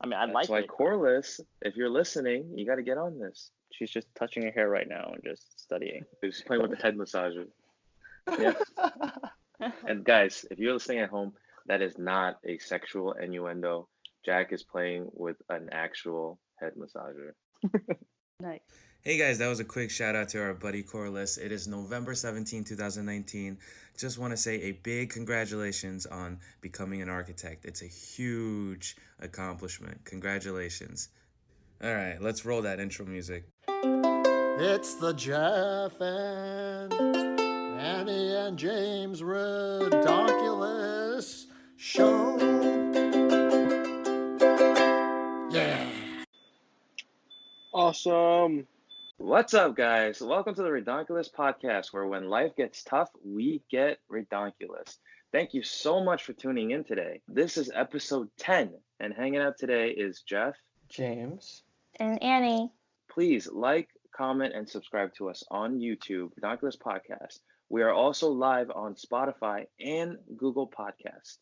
I mean, I That's like why it. Corliss, if you're listening, you got to get on this. She's just touching her hair right now and just studying. She's playing with the head massager. Yeah. And guys, if you're listening at home, that is not a sexual innuendo. Jack is playing with an actual head massager. Nice. Hey guys, that was a quick shout out to our buddy Corliss. It is November 17, 2019. Just want to say a big congratulations on becoming an architect. It's a huge accomplishment. Congratulations. All right, let's roll that intro music. It's the Jeff and Annie and James Redonkulous Show. Yeah. Awesome. What's up, guys? Welcome to the Redonkulous podcast, where when life gets tough, we get redonkulous. Thank you so much for tuning in today. This is episode 10, and hanging out today is Jeff, James, and Annie. Please like, comment, and subscribe to us on YouTube, Redonkulous Podcast. We are also live on Spotify and Google Podcast.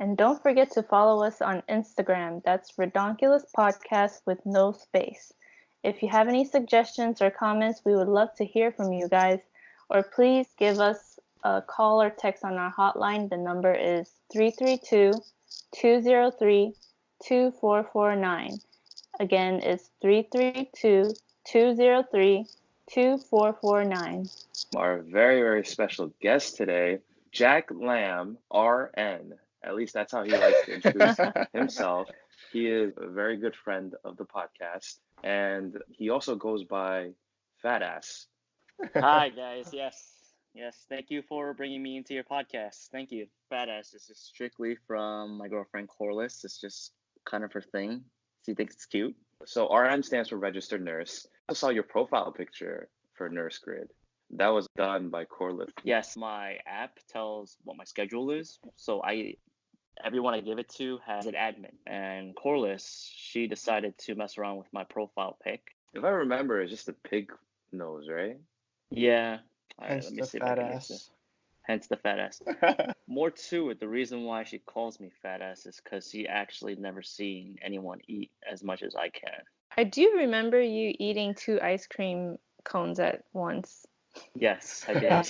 And don't forget to follow us on Instagram. That's Redonkulous Podcast with no space. If you have any suggestions or comments, we would love to hear from you guys. Or please give us a call or text on our hotline. The number is 332-203-2449. Again, it's 332-203-2449. Our very, very special guest today, Jack Lam, RN. At least that's how he likes to introduce himself. He is a very good friend of the podcast, and he also goes by Fat Ass. Hi, guys. Yes. Thank you for bringing me into your podcast. Thank you. Badass. This is strictly from my girlfriend Corliss. It's just kind of her thing. She thinks it's cute. So RN stands for Registered Nurse. I saw your profile picture for Nurse Grid. That was done by Corliss. Yes, my app tells what my schedule is. So everyone I give it to has an admin. And Corliss, she decided to mess around with my profile pic. If I remember, it's just a pig nose, right? Yeah. hence Let me the see if I fat can get ass. Hence the fat ass. More to it, the reason why she calls me fat ass is because she actually never seen anyone eat as much as I can. I do remember you eating 2 ice cream cones at once. Yes, I did.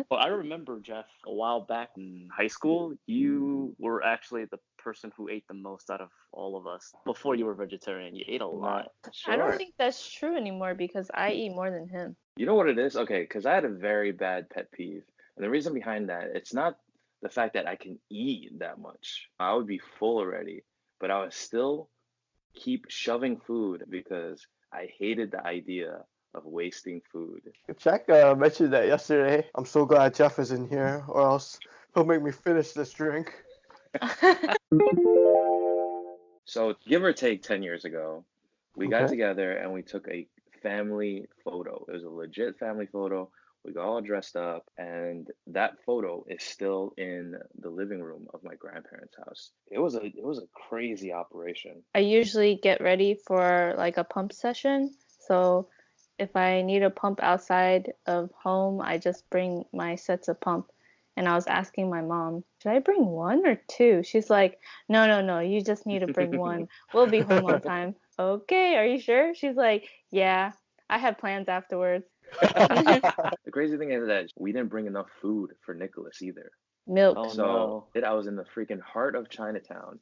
Well, I remember, Jeff, a while back in high school, you were actually the person who ate the most out of all of us. Before you were vegetarian, you ate a lot. I don't think that's true anymore because I eat more than him. You know what it is? Okay, because I had a very bad pet peeve. And the reason behind that, it's not the fact that I can eat that much. I would be full already, but I would still keep shoving food because I hated the idea of wasting food. Jack mentioned that yesterday. I'm so glad Jeff is in here, or else he'll make me finish this drink. So give or take 10 years ago, we got Okay. together and we took a family photo. It was a legit family photo. We got all dressed up, and that photo is still in the living room of my grandparents' house. It was a crazy operation. I usually get ready for like a pump session. So if I need a pump outside of home, I just bring my sets of pump. And I was asking my mom, should I bring 1 or 2? She's like, no, you just need to bring 1. We'll be home on time. Okay, are you sure? She's like, yeah, I have plans afterwards. The crazy thing is that we didn't bring enough food for Nicholas either. Milk. Oh, So no. I was in the freaking heart of Chinatown,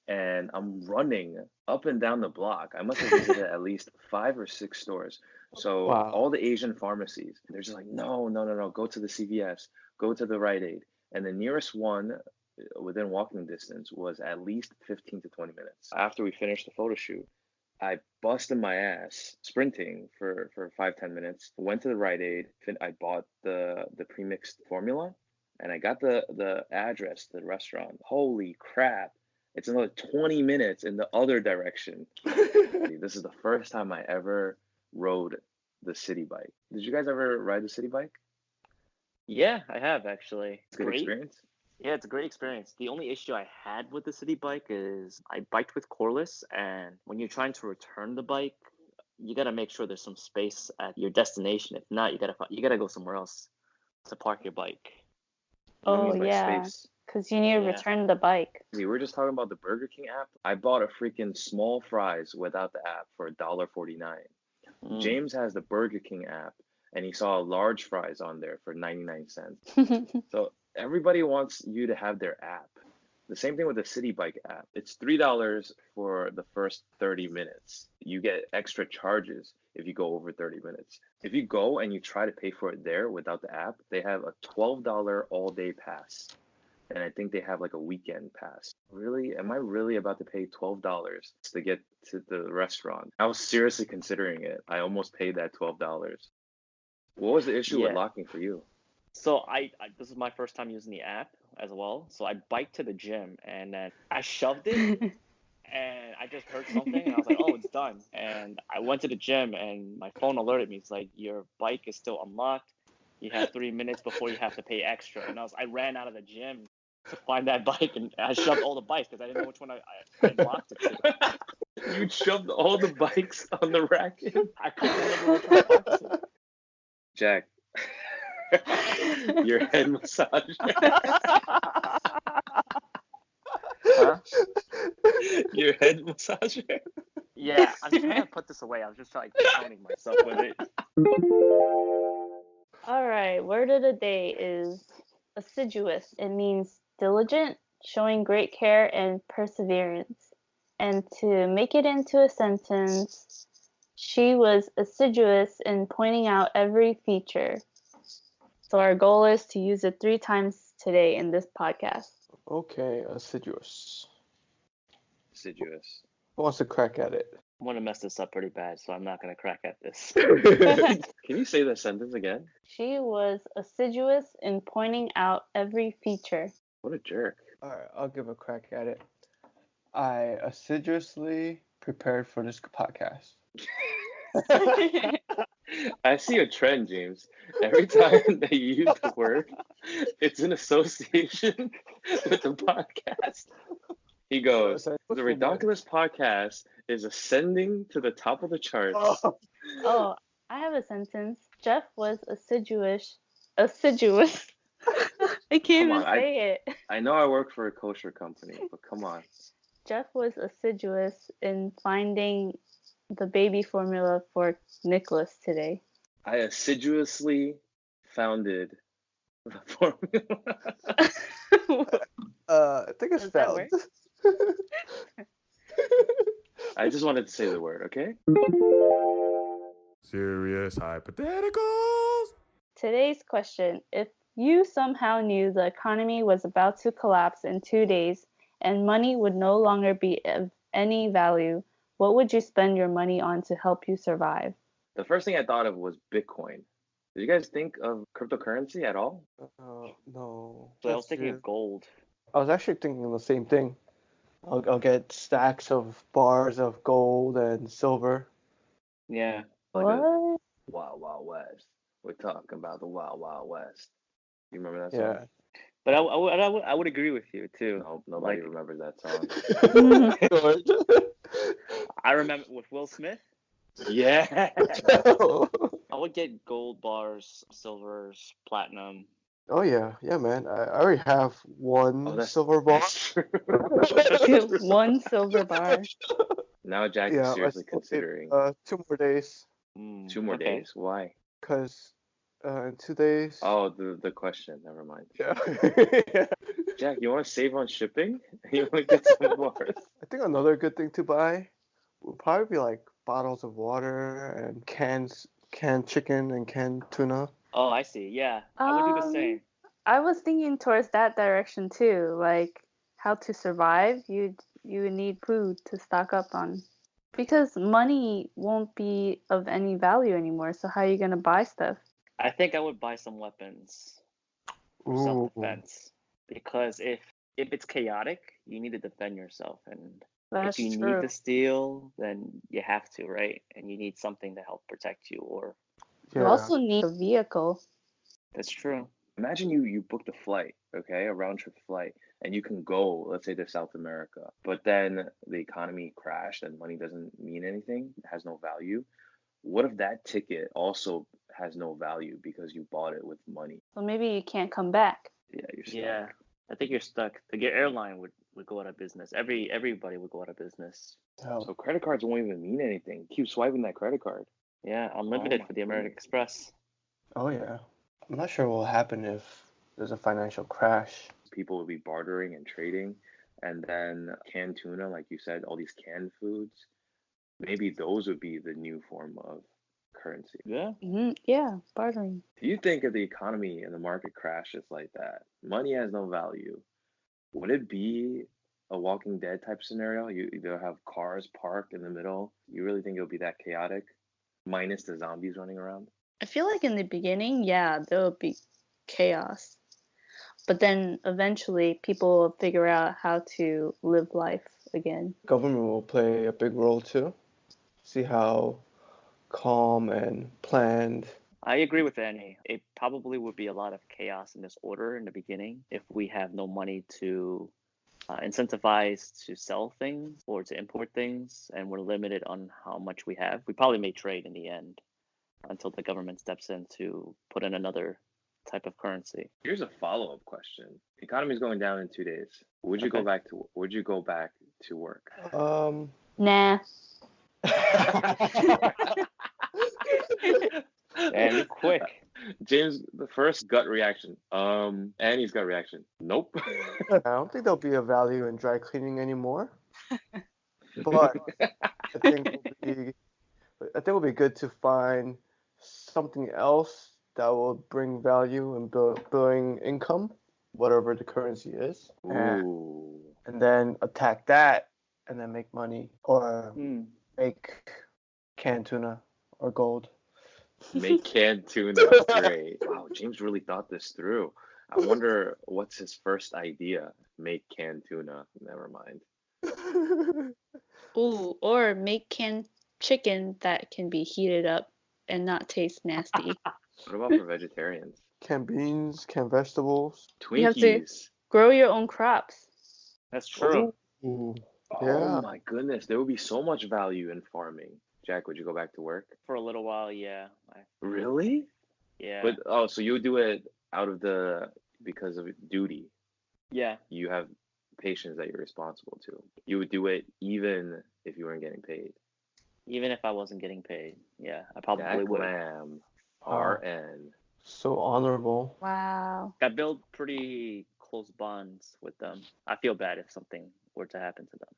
and I'm running up and down the block. I must have visited at least 5 or 6 stores. So Wow. all the Asian pharmacies, they're just like, no, go to the CVS, go to the Rite Aid. And the nearest one within walking distance was at least 15 to 20 minutes. After we finished the photo shoot, I busted my ass sprinting for 5-10 minutes, went to the Rite Aid, I bought the pre-mixed formula, and I got the address to the restaurant. Holy crap. It's another 20 minutes in the other direction. This is the first time I ever rode the Citibike. Did you guys ever ride the Citibike? Yeah, I have actually. It's Good great. experience? Yeah, it's a great experience. The only issue I had with the Citibike is I biked with Corliss, and when you're trying to return the bike, you gotta make sure there's some space at your destination. If not, you gotta go somewhere else to park your bike. What do you Oh, mean by yeah. space? Because you need to Yeah. return the bike. We were just talking about the Burger King app. I bought a freaking small fries without the app for $1.49. Mm. James has the Burger King app, and he saw large fries on there for 99 cents. So everybody wants you to have their app. The same thing with the Citibike app. It's $3 for the first 30 minutes. You get extra charges if you go over 30 minutes. If you go and you try to pay for it there without the app, they have a $12 all-day pass. And I think they have like a weekend pass. Really? Am I really about to pay $12 to get to the restaurant? I was seriously considering it. I almost paid that $12. What was the issue with Yeah. locking for you? So I this is my first time using the app as well. So I biked to the gym and then I shoved it and I just heard something and I was like, oh, it's done. And I went to the gym and my phone alerted me. It's like, your bike is still unlocked. You have 3 minutes before you have to pay extra. And I ran out of the gym to find that bike and I shoved all the bikes because I didn't know which one I locked it to. You shoved all the bikes on the racket? I couldn't remember which one I locked it to. Jack, your head massager. Huh? Your head massager. Yeah, I'm trying to put this away. I was just like pounding myself with it. All right, word of the day is assiduous. It means diligent, showing great care and perseverance. And to make it into a sentence, she was assiduous in pointing out every feature. So our goal is to use it 3 times today in this podcast. Okay, assiduous. Assiduous. Who wants to crack at it? I'm gonna mess this up pretty bad, so I'm not gonna crack at this. Can you say that sentence again? She was assiduous in pointing out every feature. What a jerk. Alright, I'll give a crack at it. I assiduously prepared for this podcast. I see a trend, James. Every time that you use the word, it's in association with the podcast. He goes, the Redonkulous podcast is ascending to the top of the charts. Oh, I have a sentence. Jeff was assiduous. I can't even on, say it. I know I work for a kosher company, but come on. Jeff was assiduous in finding the baby formula for Nicholas today. I assiduously founded the formula. I think it's Does that found. I just wanted to say the word, okay? Serious hypotheticals. Today's question: if you somehow knew the economy was about to collapse in 2 days and money would no longer be of any value, what would you spend your money on to help you survive? The first thing I thought of was Bitcoin. Did you guys think of cryptocurrency at all? No. So I was thinking of gold. I was actually thinking the same thing. I'll get stacks of bars of gold and silver. Yeah. Like What? a Wild Wild West. We're talking about the Wild Wild West. You remember that song? Yeah. But I would agree with you too. No, nobody Like- remembers that song. I remember with Will Smith, Yeah. I would get gold bars, silvers, platinum. Oh yeah, man. I already have one Oh, that's- silver bar. That's true. One silver bar. Now Jack Yeah, is I seriously still need, considering 2 more days, Mm, 2 more okay. days. Why? cause in 2 days. Oh, the question. Never mind. Yeah. Jack, you want to save on shipping? You want to get some bars? I think another good thing to buy would probably be like bottles of water and canned chicken and canned tuna. Oh, I see. Yeah, I would do the same. I was thinking towards that direction too, like how to survive. You would need food to stock up on, because money won't be of any value anymore. So how are you gonna buy stuff? I think I would buy some weapons for Ooh. self-defense, because if it's chaotic, you need to defend yourself, and That's if you true. need to steal, then you have to, right? And you need something to help protect you, or You Yeah. also need a vehicle. that's true. Imagine you booked a flight, okay, a round trip flight, and you can go, let's say, to South America, but then the economy crashed and money doesn't mean anything, it has no value. What if that ticket also has no value because you bought it with money? So maybe you can't come back. Yeah, you're stuck. Yeah. I think you're stuck. The airline would go out of business. Everybody would go out of business. Oh, So credit cards won't even mean anything. Keep swiping that credit card. Yeah, unlimited Oh for the my American goodness. Express. oh yeah. I'm not sure what will happen if there's a financial crash. People will be bartering and trading, and then canned tuna, like you said, all these canned foods. Maybe those would be the new form of currency. Yeah. Yeah, bartering. Do you think if the economy and the market crashes like that, money has no value, would it be a Walking Dead type scenario? You either have cars parked in the middle. You really think it'll be that chaotic, minus the zombies running around? I feel like in the beginning, yeah, there will be chaos. But then eventually people will figure out how to live life again. Government will play a big role too. See how calm and planned. I agree with Annie. It probably would be a lot of chaos and disorder in the beginning if we have no money to incentivize to sell things or to import things, and we're limited on how much we have. We probably may trade in the end until the government steps in to put in another type of currency. Here's a follow-up question. The economy's going down in 2 days. Would you go back to work? Nah. And quick. James, the first gut reaction. Annie's gut reaction. Nope. I don't think there'll be a value in dry cleaning anymore. But I think it will be good to find something else that will bring value and building income, whatever the currency is, Ooh. and then attack that, and then make money or make canned tuna or gold. Make canned tuna. Great. Wow, James really thought this through. I wonder what's his first idea. Make canned tuna. Never mind. Ooh, or make canned chicken that can be heated up and not taste nasty. What about for vegetarians? Canned beans, canned vegetables. You have to Twinkies. grow your own crops. That's true. Ooh, Oh yeah. my goodness, there would be so much value in farming. Jack, would you go back to work? For a little while, yeah. Really? Yeah. But so you would do it because of duty. Yeah. You have patients that you're responsible to. You would do it even if you weren't getting paid. Even if I wasn't getting paid. Yeah, I probably Jack would. Lam, Wow. RN. So honorable. Wow. I build pretty close bonds with them. I feel bad if something were to happen to them.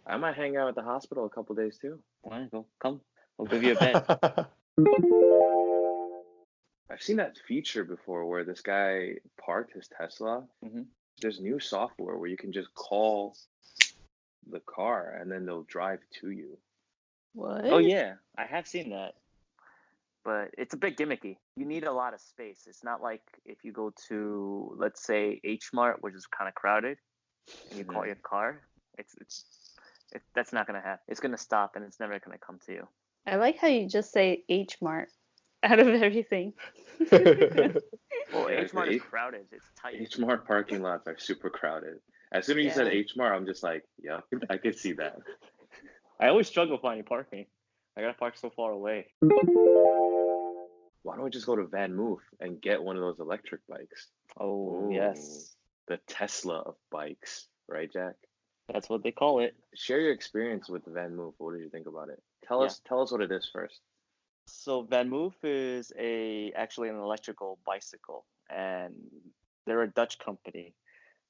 I might hang out at the hospital a couple days too. Why? Come. We'll give you a bed. I've seen that feature before where this guy parked his Tesla. Mhm. There's new software where you can just call the car and then they'll drive to you. What? Oh yeah, I have seen that. But it's a bit gimmicky. You need a lot of space. It's not like if you go to, let's say, H Mart, which is kind of crowded, and you call your car. That's not gonna happen. It's gonna stop and it's never gonna come to you. I like how you just say H Mart out of everything. Well, Yeah, H Mart is H- crowded. It's tight. H Mart parking lots are super crowded. As soon as you said Yeah. H Mart, I'm just like, yeah, I could see that. I always struggle finding parking. I gotta park so far away. Why don't we just go to VanMoof and get one of those electric bikes? Oh Ooh. yes, The Tesla of bikes, right, Jack? that's what they call it. Share your experience with the VanMoof. What did you think about it? Tell us what it is first. So VanMoof is actually an electrical bicycle, and they're a Dutch company.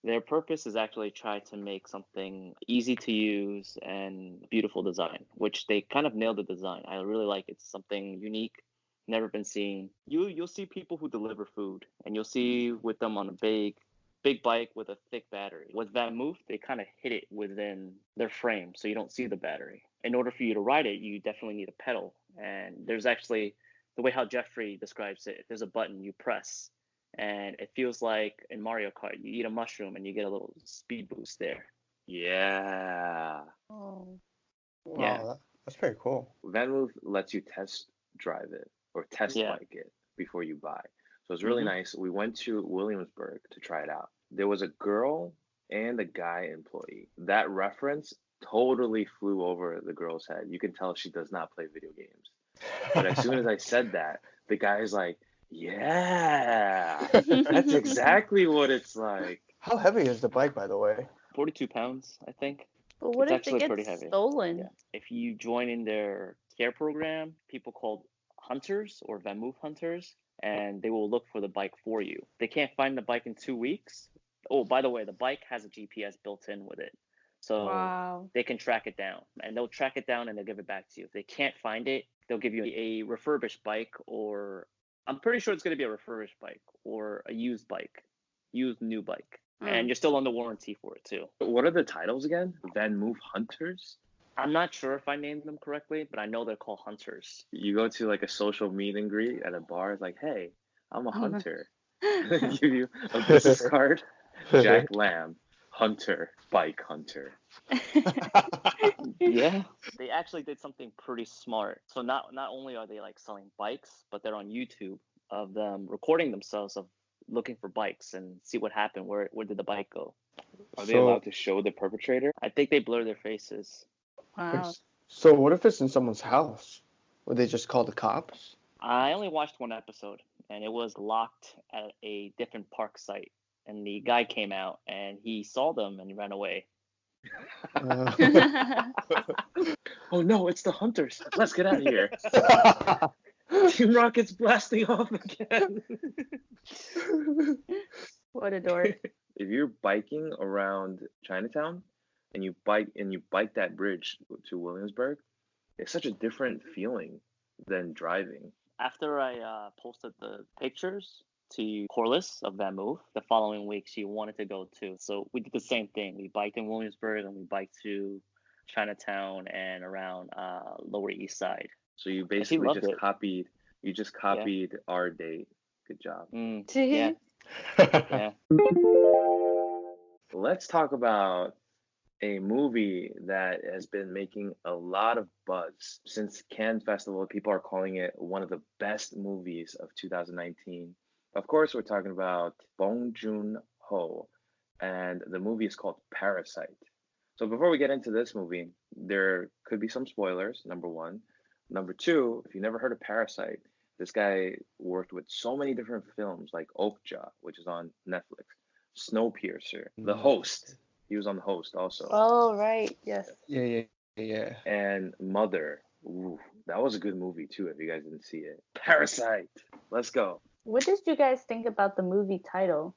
Their purpose is actually try to make something easy to use and beautiful design, which they kind of nailed the design. I really like it. It's something unique, never been seen. You'll see people who deliver food, and you'll see with them on a big bike with a thick battery. With VanMoof, they kind of hid it within their frame, so you don't see the battery. In order for you to ride it, you definitely need a pedal. And there's actually, the way how Jeffrey describes it, there's a button you press, and it feels like in Mario Kart, you eat a mushroom and you get a little speed boost there. Yeah. Oh. Wow, Yeah. that's pretty cool. VanMoof lets you test drive it or test Yeah. bike it before you buy. So it's really nice. We went to Williamsburg to try it out. There was a girl and a guy employee. That reference totally flew over the girl's head. You can tell she does not play video games. But as soon as I said that, the guy's like, yeah, that's exactly what it's like. How heavy is the bike, by the way? 42 pounds, I think. But what It's if it actually pretty gets heavy. stolen? Yeah. If you join in their care program, people called Hunters or VanMoof Hunters, and they will look for the bike for you. They can't find the bike in 2 weeks. Oh, by the way, the bike has a GPS built in with it. So Wow. they can track it down, and they'll track it down and they'll give it back to you. If they can't find it, they'll give you a refurbished bike, or I'm pretty sure it's going to be a refurbished bike or a used bike, used new bike. And you're still under warranty for it too. What are the titles again? VanMoof Hunters? I'm not sure if I named them correctly, but I know they're called Hunters. You go to like a social meet and greet at a bar, it's like, hey, I'm a hunter. Give you a business card. Jack Lam, hunter, bike hunter. Yeah. They actually did something pretty smart. So not only are they like selling bikes, but they're on YouTube of them recording themselves of looking for bikes and see what happened. Where did the bike go? Are they allowed to show the perpetrator? I think they blur their faces. Wow. So what if it's in someone's house? Would they just call the cops? I only watched one episode, and it was locked at a different park site. And the guy came out, and he saw them and ran away. Oh no, it's the hunters. Let's get out of here. Team Rocket's blasting off again. What a dork. If you're biking around Chinatown and you bike that bridge to Williamsburg, it's such a different feeling than driving. After I posted the pictures to Corliss of VanMoof, the following week she wanted to go too. So we did the same thing. We biked in Williamsburg and we biked to Chinatown and around Lower East Side. So you basically loved just it. copied our date. Good job. Yeah. Yeah. Let's talk about a movie that has been making a lot of buzz since Cannes Festival. People are calling it one of the best movies of 2019. Of course, we're talking about Bong Joon-ho, and the movie is called Parasite. So before we get into this movie, there could be some spoilers, number one. Number two, if you never heard of Parasite, this guy worked with so many different films like Okja, which is on Netflix, Snowpiercer, The Host. He was on The Host also. Oh, right. Yes. Yeah. And Mother. Ooh, that was a good movie too, if you guys didn't see it. Parasite. Let's go. What did you guys think about the movie title?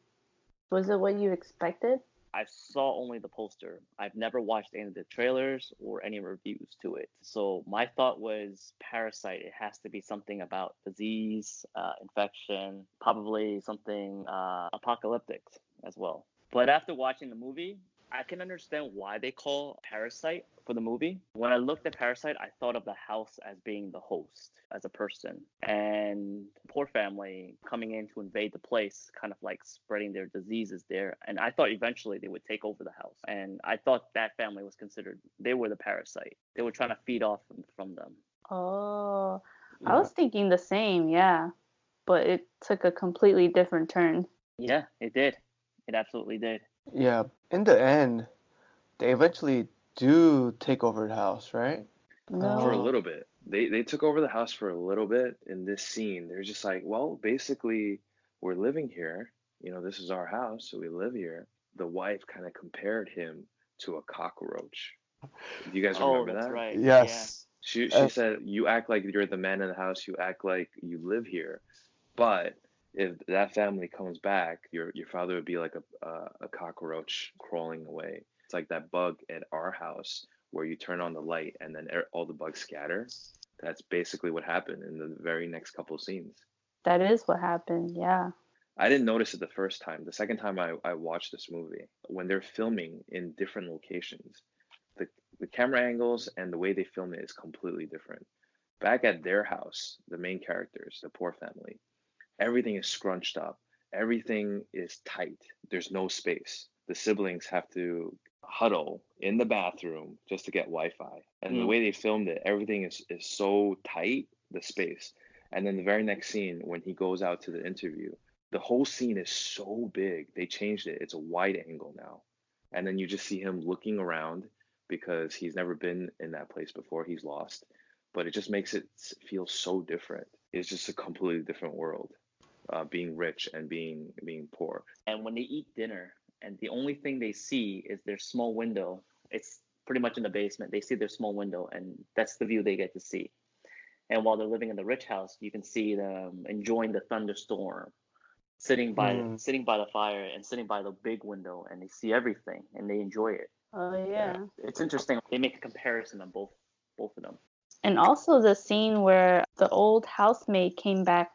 Was it what you expected? I saw only the poster. I've never watched any of the trailers or any reviews to it. So my thought was Parasite. It has to be something about disease, infection, probably something apocalyptic as well. But after watching the movie, I can understand why they call Parasite for the movie. When I looked at Parasite, I thought of the house as being the host, as a person. And poor family coming in to invade the place, kind of like spreading their diseases there. And I thought eventually they would take over the house. And I thought that family was considered, they were the parasite. They were trying to feed off from them. Oh, I was thinking the same, yeah. But it took a completely different turn. Yeah, it did. It absolutely did. Yeah, in the end, they eventually do take over the house, right? No. For a little bit. They took over the house for a little bit in this scene. They're just like, well, basically, we're living here. You know, this is our house, so we live here. The wife kind of compared him to a cockroach. Do you guys remember that's that? right. Yes. She said, you act like you're the man in the house. You act like you live here. But if that family comes back, your father would be like a cockroach crawling away. It's like that bug at our house where you turn on the light and then all the bugs scatter. That's basically what happened in the very next couple of scenes. That is what happened, yeah. I didn't notice it the first time. The second time I watched this movie, when they're filming in different locations, the camera angles and the way they film it is completely different. Back at their house, the main characters, the poor family, everything is scrunched up. Everything is tight. There's no space. The siblings have to huddle in the bathroom just to get Wi-Fi. And the way they filmed it, everything is so tight, the space. And then the very next scene, when he goes out to the interview, the whole scene is so big. They changed it. It's a wide angle now. And then you just see him looking around because he's never been in that place before. He's lost. But it just makes it feel so different. It's just a completely different world, being rich and being poor. And when they eat dinner and the only thing they see is their small window. It's pretty much in the basement. They see their small window, and that's the view they get to see. And while they're living in the rich house, you can see them enjoying the thunderstorm, sitting by the fire and sitting by the big window, and they see everything and they enjoy it. Oh yeah. It's interesting. They make a comparison of both of them. And also the scene where the old housemaid came back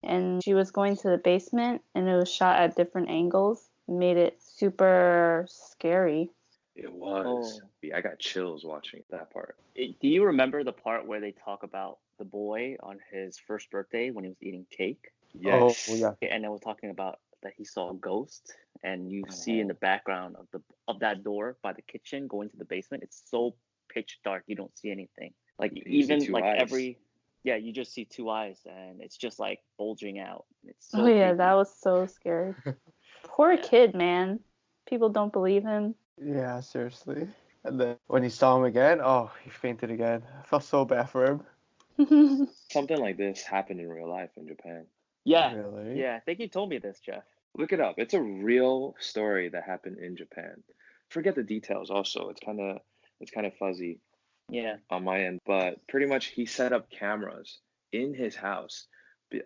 and she was going to the basement and it was shot at different angles, made it super scary. It was. I got chills watching that part. Do you remember the part where they talk about the boy on his first birthday when he was eating cake? Yes. Oh, yeah. And they were talking about that he saw a ghost, and you see in the background of that door by the kitchen going to the basement, it's so pitch dark you don't see anything. Like even like eyes. You just see two eyes and it's just like bulging out. It's so creepy. That was so scary. Poor kid, man. People don't believe him. Yeah, seriously. And then when he saw him again, he fainted again. I felt so bad for him. Something like this happened in real life in Japan. Yeah. Really? Yeah, I think you told me this, Jeff. Look it up. It's a real story that happened in Japan. Forget the details also. It's kind of fuzzy. Yeah. On my end, but pretty much he set up cameras in his house,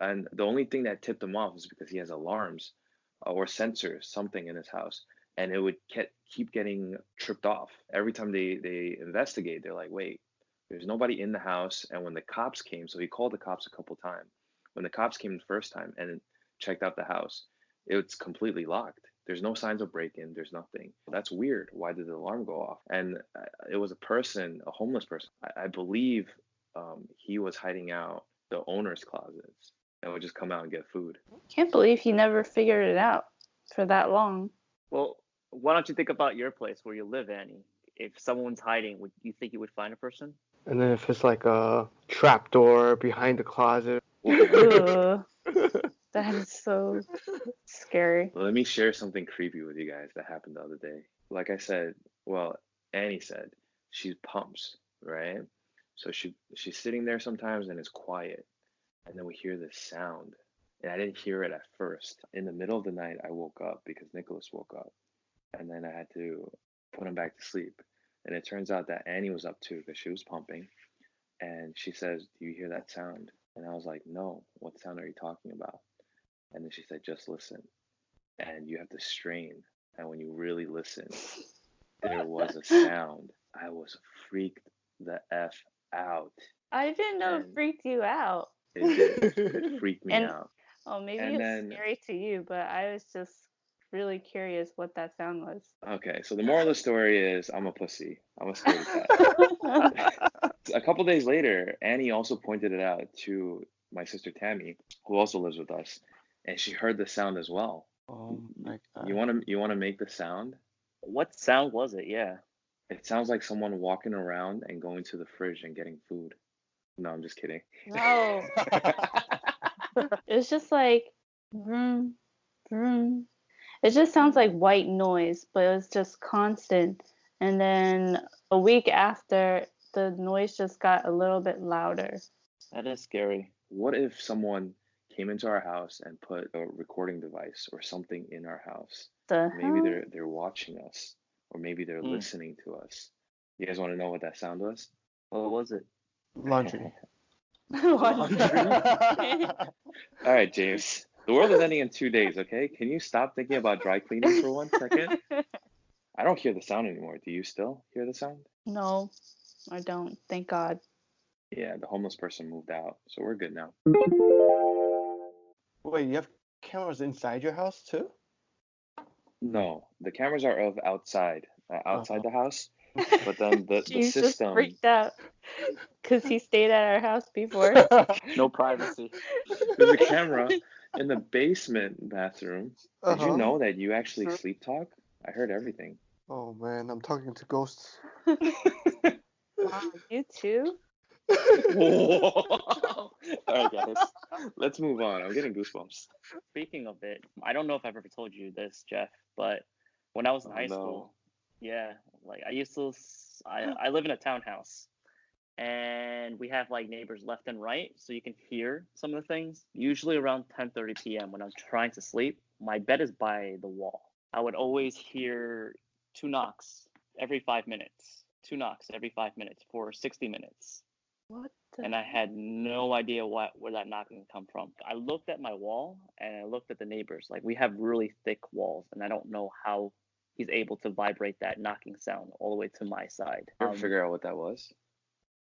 and the only thing that tipped him off is because he has alarms or sensors, something in his house, and it would keep getting tripped off. Every time they investigate, they're like, wait, there's nobody in the house. And when the cops came, so he called the cops a couple times. When the cops came the first time and checked out the house, it's completely locked. There's no signs of break-in. There's nothing. That's weird. Why did the alarm go off? And it was a homeless person. I believe he was hiding out the owner's closets and would just come out and get food. Can't believe he never figured it out for that long. Well, why don't you think about your place where you live, Annie? If someone's hiding, would you think you would find a person? And then if it's like a trap door behind the closet. Ugh. That is so scary. Let me share something creepy with you guys that happened the other day. Like I said, Annie said, she pumps, right? So she's sitting there sometimes and it's quiet. And then we hear this sound. And I didn't hear it at first. In the middle of the night, I woke up because Nicholas woke up. And then I had to put him back to sleep. And it turns out that Annie was up too because she was pumping. And she says, do you hear that sound? And I was like, no, what sound are you talking about? And then she said, just listen. And you have to strain. And when you really listen, there was a sound. I was freaked the F out. I didn't know it freaked you out. It did. It freaked me out. Oh, maybe it's scary to you, but I was just really curious what that sound was. Okay, so the moral of the story is I'm a pussy. I'm a scaredy cat. A couple days later, Annie also pointed it out to my sister Tammy, who also lives with us, and she heard the sound as well. Oh my God. You wanna make the sound? What sound was it? Yeah. It sounds like someone walking around and going to the fridge and getting food. No, I'm just kidding. No. It's just like vroom, vroom. It just sounds like white noise, but it was just constant. And then a week after, the noise just got a little bit louder. That is scary. What if someone came into our house and put a recording device or something in our house? Maybe they're watching us, or maybe they're listening to us. You guys want to know what that sound was? What was it? Laundry. Laundry. All right, James. The world is ending in 2 days, okay? Can you stop thinking about dry cleaning for 1 second? I don't hear the sound anymore. Do you still hear the sound? No, I don't. Thank God. Yeah, the homeless person moved out, so we're good now. Wait, you have cameras inside your house too? No, the cameras are of outside the house, but then the She's system. just freaked out because he stayed at our house before. No privacy. There's a camera in the basement bathroom. Did you know that you actually sleep talk? I heard everything. Oh man, I'm talking to ghosts. Wow, you too? Whoa. All right, guys, let's move on. I'm getting goosebumps. Speaking of it, I don't know if I've ever told you this, Jeff, but when I was in high school, yeah, like I live in a townhouse, and we have like neighbors left and right, so you can hear some of the things. Usually around 10:30 p.m. when I'm trying to sleep, my bed is by the wall. I would always hear 2 knocks every 5 minutes. 2 knocks every 5 minutes for 60 minutes. What the? And I had no idea where that knocking come from. I looked at my wall and I looked at the neighbors. Like, we have really thick walls, and I don't know how he's able to vibrate that knocking sound all the way to my side. You ever figure out what that was?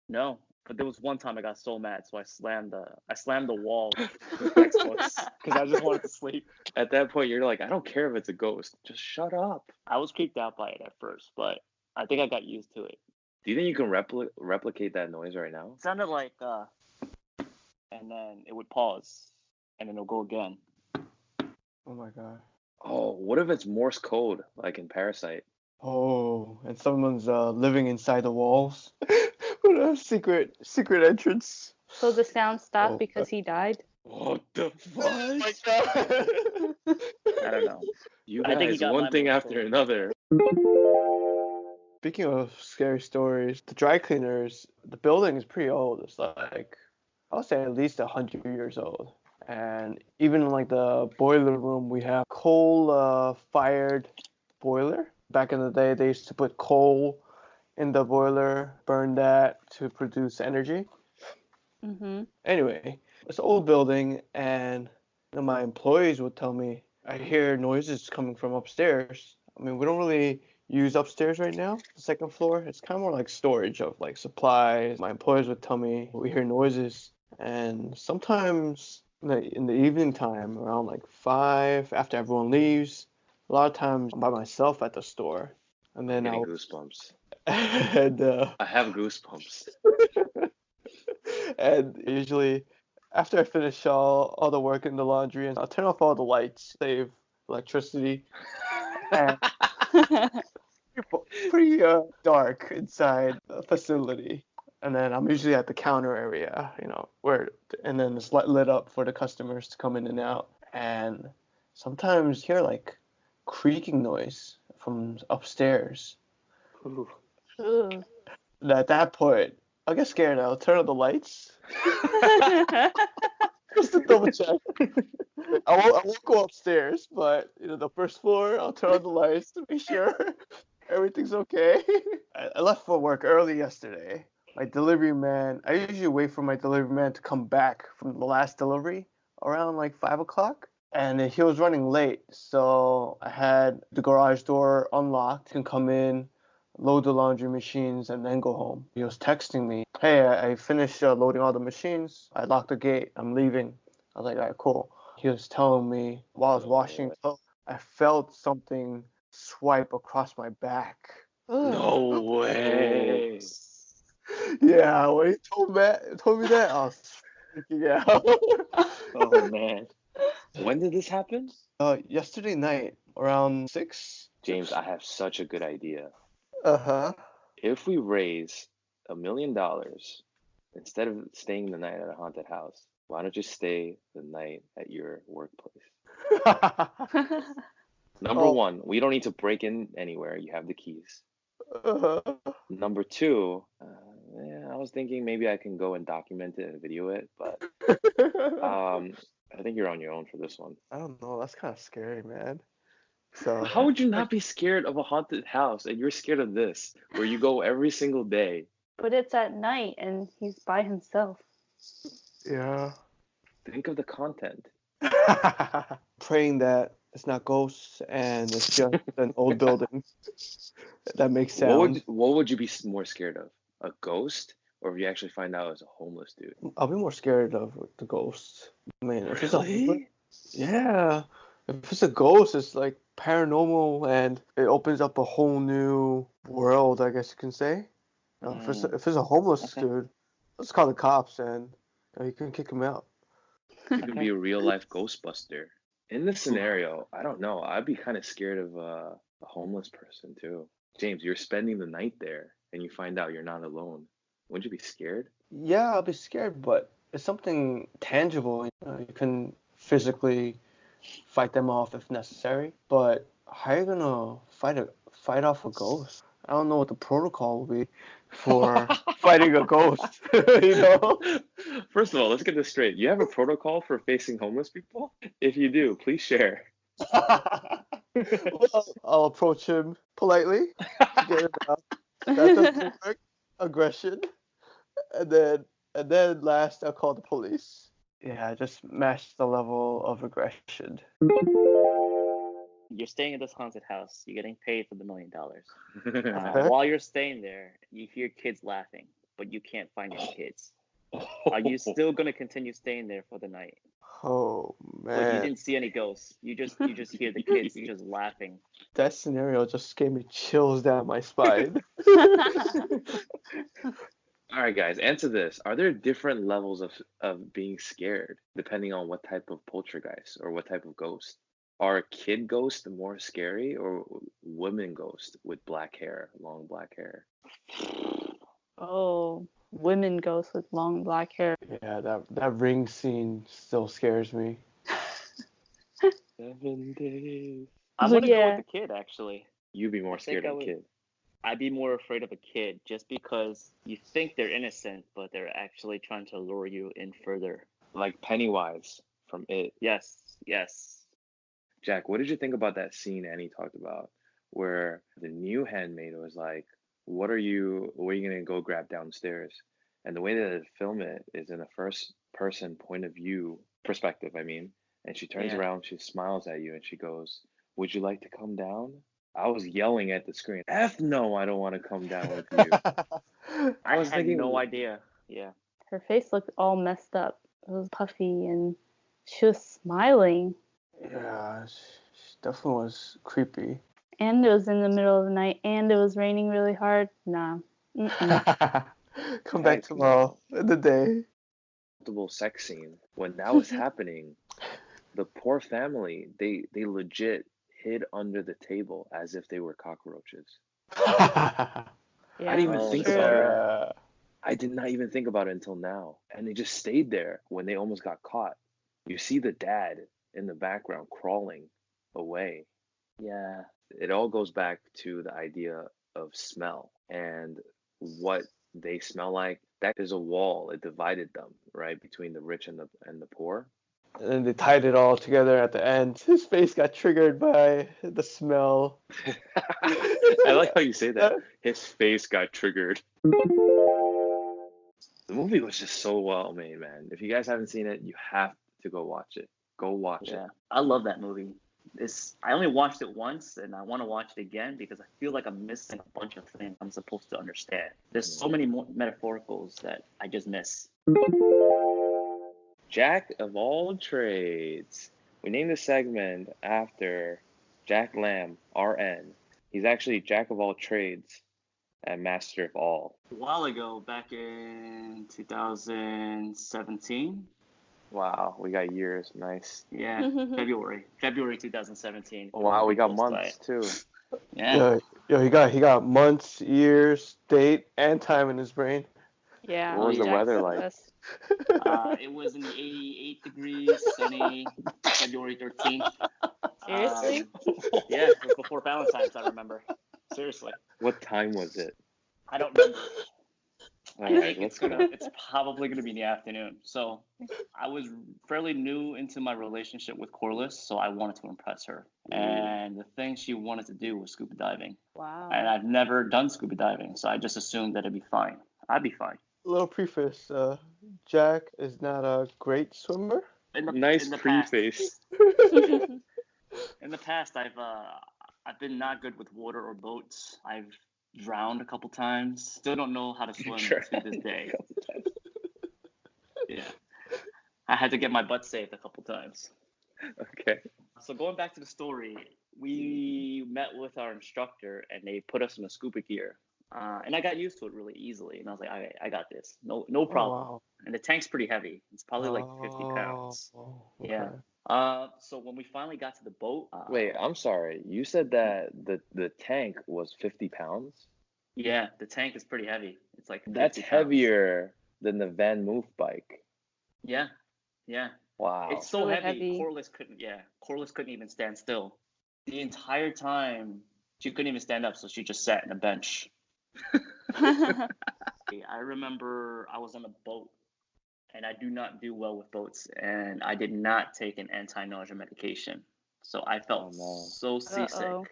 No, but there was one time I got so mad, so I slammed the wall with textbooks because I just wanted to sleep. At that point, you're like, I don't care if it's a ghost. Just shut up. I was creeped out by it at first, but I think I got used to it. Do you think you can replicate that noise right now? It sounded like, and then it would pause, and then it'll go again. Oh my god. Oh, what if it's Morse code, like in Parasite? Oh, and someone's living inside the walls. What a secret entrance. So the sound stopped Oh, because he died? What the fuck? Oh my god. I don't know. You I think he guys, got one my thing Morse after code. another. Speaking of scary stories, the dry cleaners, the building is pretty old. It's like, I'll say at least 100 years old. And even like the boiler room, we have coal fired boiler. Back in the day, they used to put coal in the boiler, burn that to produce energy. Mm-hmm. Anyway, it's an old building, and my employees would tell me, I hear noises coming from upstairs. I mean, we don't really use upstairs right now, the second floor. It's kind of more like storage of like supplies. My employees would tell me we hear noises, and sometimes in the evening time, around like 5, after everyone leaves, a lot of times I'm by myself at the store, and then Getting I'll goosebumps. and I have goosebumps. and usually after I finish all the work in the laundry, and I'll turn off all the lights, save electricity, and pretty dark inside the facility. And then I'm usually at the counter area, and then it's lit up for the customers to come in and out. And sometimes you hear like creaking noise from upstairs. Ooh. Ooh. And at that point, I'll get scared. I'll turn on the lights just to double check. I won't go upstairs, but the first floor, I'll turn on the lights to be sure everything's okay. I left for work early yesterday. My delivery man, I usually wait for my delivery man to come back from the last delivery around like 5 o'clock. And he was running late, so I had the garage door unlocked. He can come in, load the laundry machines, and then go home. He was texting me, hey, I finished loading all the machines. I locked the gate. I'm leaving. I was like, all right, cool. He was telling me while I was washing clothes, I felt something swipe across my back. No way. Yeah, when he told me that, I was freaking out. Oh, man. When did this happen? Yesterday night, around 6. James, I have such a good idea. Uh-huh. If we raise $1 million, instead of staying the night at a haunted house, why don't you stay the night at your workplace? Number one, we don't need to break in anywhere. You have the keys. Number two, I was thinking maybe I can go and document it and video it, but I think you're on your own for this one. I don't know. That's kind of scary, man. So How would you not be scared of a haunted house and you're scared of this, where you go every single day? But it's at night and he's by himself. Yeah. Think of the content. Praying that it's not ghosts and it's just an old building that makes sound. What would you be more scared of? A ghost, or if you actually find out it's a homeless dude? I'll be more scared of the ghosts. I mean, if it's Really? yeah. If it's a ghost, it's like paranormal and it opens up a whole new world, I guess you can say. If it's a homeless dude, let's call the cops and you can kick him out. You could be a real life Ghostbuster. In this scenario, I don't know. I'd be kind of scared of a homeless person too. James, you're spending the night there and you find out you're not alone. Wouldn't you be scared? Yeah, I'll be scared, but it's something tangible. You can physically fight them off if necessary. But how are you gonna fight off a ghost? I don't know what the protocol will be for fighting a ghost. First of all, let's get this straight. You have a protocol for facing homeless people? If you do, please share. Well, I'll approach him politely to get him out. That doesn't work. Aggression, and then last I'll call the police. Yeah, just match the level of aggression. You're staying at this haunted house. You're getting paid for the $1 million. Okay. While you're staying there, you hear kids laughing, but you can't find any kids. Are you still gonna continue staying there for the night? Oh But you man, didn't see any ghosts. You just hear the kids just laughing. that scenario just gave me chills down my spine. All right, guys, answer this. Are there different levels of being scared depending on what type of poltergeist or what type of ghost? Are kid ghosts more scary or women ghosts with black hair, long black hair? Oh, women ghosts with long black hair. Yeah, that ring scene still scares me. 7 days. I'm gonna go Yeah. with the kid actually. You'd be more I think scared I of a would- kid. I'd be more afraid of a kid just because you think they're innocent, but they're actually trying to lure you in further. Like Pennywise from It. Yes, yes. Jack, what did you think about that scene Annie talked about where the new handmaid was like, what are you gonna go grab downstairs? And the way that they film it is in a first person point of view perspective, I mean. And she turns Yeah. around, she smiles at you and she goes, would you like to come down? I was yelling at the screen, F no, I don't want to come down with you. I was had thinking- no idea. Yeah. Her face looked all messed up. It was puffy and she was smiling. Yeah, she definitely was creepy. And it was in the middle of the night and it was raining really hard. Nah. Mm-mm. Come back Heck tomorrow in the day. Multiple sex scene. When that was happening, the poor family, they legit hid under the table as if they were cockroaches. Yeah, I didn't even Oh, think sure. about it. Yeah. I did not even think about it until now. And they just stayed there when they almost got caught. You see the dad in the background crawling away. Yeah. It all goes back to the idea of smell and what they smell like. That is a wall. It divided them, right, between the rich and the poor. And then they tied it all together at the end. His face got triggered by the smell. I like how you say that. His face got triggered. The movie was just so well made, man. If you guys haven't seen it, you have to go watch it. Go watch Yeah. it. I love that movie. I only watched it once and I want to watch it again because I feel like I'm missing a bunch of things I'm supposed to understand. There's so many more metaphoricals that I just miss. Jack of all trades. We named the segment after Jack Lam, RN. He's actually Jack of all trades and master of all. A while ago, back in 2017. Wow, we got years. Nice. Yeah, February 2017. Wow, we got Close by. months too. Yeah. Yo, he got months, years, date, and time in his brain. Yeah. What was the Jack's weather like? best. It was in the 88 degrees, sunny, February 13th. Seriously? Yeah, it was before Valentine's, I remember. Seriously. What time was it? I don't remember. All I right, think let's it's probably gonna be in the afternoon. So I was fairly new into my relationship with Corliss, so I wanted to impress her. And the thing she wanted to do was scuba diving. Wow. And I've never done scuba diving, so I just assumed that it'd be fine. I'd be fine. Little preface, Jack is not a great swimmer. Nice preface. In the past, I've been not good with water or boats. I've drowned a couple times. Still don't know how to swim to this day. Yeah, I had to get my butt saved a couple times. Okay. So going back to the story, we met with our instructor and they put us in a scuba gear. And I got used to it really easily. And I was like, I got this. No problem. Oh, wow. And the tank's pretty heavy. It's probably like 50 pounds. Oh, Yeah. okay. So when we finally got to the boat. Wait, I'm sorry. You said that the tank was 50 pounds? Yeah, the tank is pretty heavy. It's like 50 That's pounds. heavier than the VanMoof bike. Yeah. Yeah. Wow. It's so Really heavy. heavy. Corliss couldn't even stand still. The entire time she couldn't even stand up, so she just sat in a bench. I remember I was on a boat and I do not do well with boats and I did not take an anti-nausea medication. So I felt no. so seasick. Uh-oh.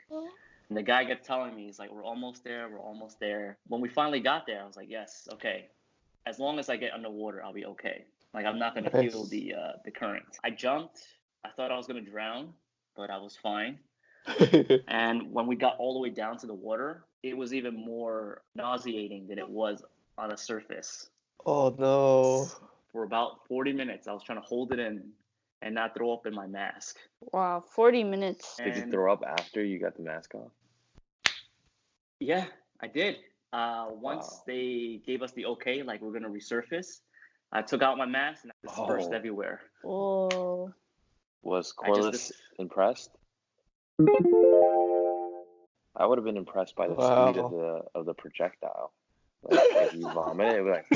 And the guy kept telling me, he's like, we're almost there, we're almost there. When we finally got there, I was like, yes, okay. As long as I get underwater, I'll be okay. Like, I'm not gonna feel the current. I jumped. I thought I was gonna drown, but I was fine. And when we got all the way down to the water, it was even more nauseating than it was on the surface. Oh no. For about 40 minutes, I was trying to hold it in and not throw up in my mask. Wow, 40 minutes. Did you And throw up after you got the mask off? yeah, I did. Once Wow. they gave us the okay, like we're gonna resurface, I took out my mask and it dispersed Oh. everywhere. Whoa. Was I just- Corliss impressed? I would have been impressed by the Wow. speed of the projectile. Like, if you vomit, it would like.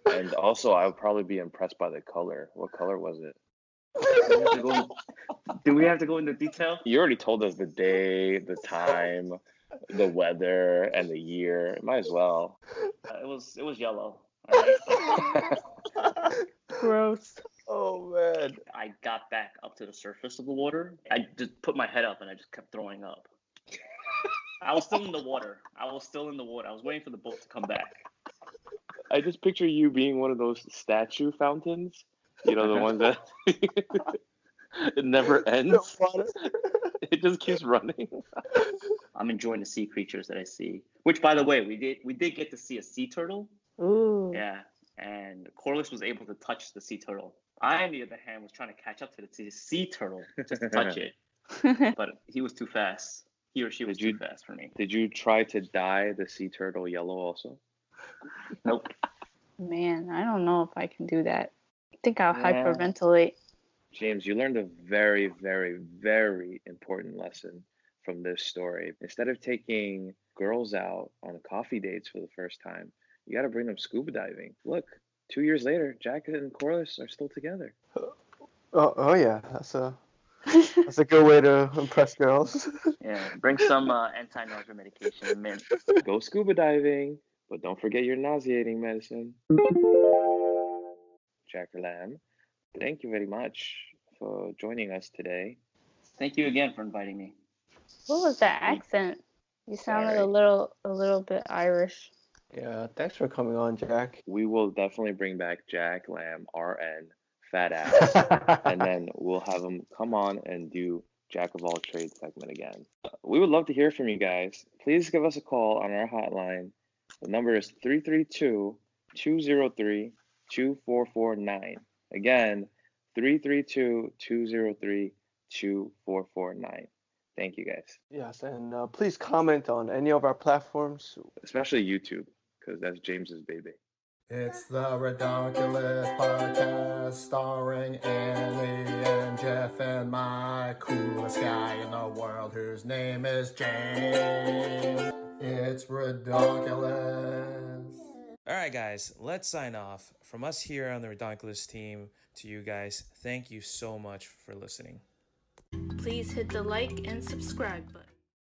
And also, I would probably be impressed by the color. What color was it? Do we have to go into detail? You already told us the day, the time, the weather, and the year. Might as well. It was yellow. All right? Gross. Oh man. I got back up to the surface of the water. I just put my head up and I just kept throwing up. I was still in the water. I was waiting for the boat to come back. I just picture you being one of those statue fountains. You know, the ones that it never ends. It just keeps running. I'm enjoying the sea creatures that I see. Which, by the way, we did get to see a sea turtle. Ooh. Yeah, and Corliss was able to touch the sea turtle. I, on the other hand, was trying to catch up to the sea turtle just to touch it, but he was too fast. He or she was too fast for me. Did you try to dye the sea turtle yellow also? Nope. Man, I don't know if I can do that. I think I'll Yeah. hyperventilate. James, you learned a very, very, very important lesson from this story. Instead of taking girls out on coffee dates for the first time, you got to bring them scuba diving. Look, 2 years later, Jack and Corliss are still together. Oh yeah, that's a good way to impress girls. Yeah, bring some anti-nausea medication and mint. Go scuba diving, but don't forget your nauseating medicine. Jack Lam, thank you very much for joining us today. Thank you again for inviting me. What was that accent? You sounded Sorry. a little bit Irish. Yeah, thanks for coming on, Jack. We will definitely bring back Jack Lam, RN, fat ass, and then we'll have him come on and do Jack of all trades segment again. We would love to hear from you guys. Please give us a call on our hotline. The number is 332-203-2449. Again, 332-203-2449. Thank you guys. Yes, and please comment on any of our platforms. Especially YouTube, because that's James's baby. It's the Redonkulous podcast starring Annie and Jeff and my coolest guy in the world whose name is James. It's Redonkulous. All right, guys, let's sign off. From us here on the Redonkulous team to you guys, thank you so much for listening. Please hit the like and subscribe button.